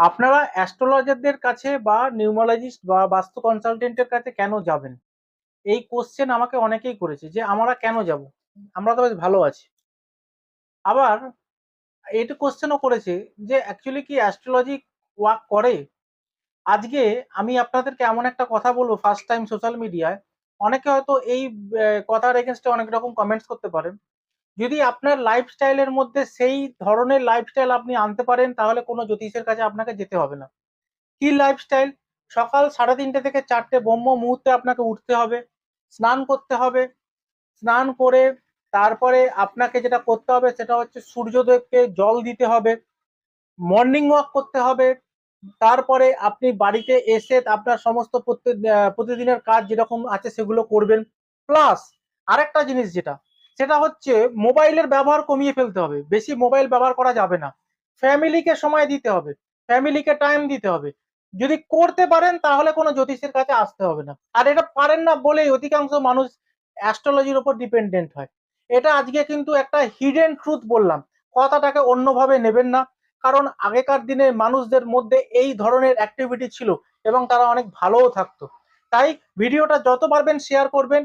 আপনারা অ্যাস্ট্রোলজারদের কাছে বা নিউমোলজিস্ট বা বাস্তু কনসালটেন্টের কাছে কেন যাবেন? এই কোশ্চেন আমাকে অনেকেই করেছে যে আমরা কেন যাব? আমরা তো বেশ ভালো আছি। আবার এটা কোশ্চেনও করেছে যে অ্যাকচুয়ালি কি অ্যাস্ট্রোলজি ওয়ার্ক করে? আজকে আমি আপনাদেরকে এমন একটা কথা বলবো ফার্স্ট টাইম সোশ্যাল মিডিয়ায়। অনেকে হয়তো এই কথার এগেনস্টে অনেক রকম কমেন্টস করতে পারেন। যদি আপনার লাইফস্টাইলের মধ্যে সেই ধরনের লাইফস্টাইল আপনি আনতে পারেন তাহলে কোনো জ্যোতিষের কাছে আপনাকে যেতে হবে না। কি লাইফস্টাইল? সকাল 3:30 থেকে 4টে ব্রহ্ম মুহূর্তে আপনাকে উঠতে হবে, স্নান করতে হবে। স্নান করে তারপরে আপনাকে যেটা করতে হবে সেটা হচ্ছে সূর্যদেবকে জল দিতে হবে, মর্নিং ওয়াক করতে হবে। তারপরে আপনি বাড়িতে এসে আপনার সমস্ত প্রতিদিনের কাজ যেরকম আছে সেগুলো করবেন। প্লাস আরেকটা জিনিস সেটা হচ্ছে মোবাইলের ব্যবহার কমিয়ে ফেলতে হবে। বেশি মোবাইল ব্যবহার করা যাবে না। ফ্যামিলিকে সময় দিতে হবে, ফ্যামিলিকে টাইম দিতে হবে। যদি করতে পারেন তাহলে কোনো জ্যোতিষের কাছে আসতে হবে না। আর এটা পারেন না বলেই অধিকাংশ মানুষ অ্যাস্ট্রোলজির উপর ডিপেন্ডেন্ট হয়। এটা আজকে কিন্তু একটা হিডেন ট্রুথ বললাম। কথাটাকে অন্যভাবে নেবেন না। কারণ আগেকার দিনে মানুষদের মধ্যে এই ধরনের অ্যাক্টিভিটি ছিল এবং তারা অনেক ভালোও থাকতো। তাই ভিডিওটা যত পারবেন শেয়ার করবেন।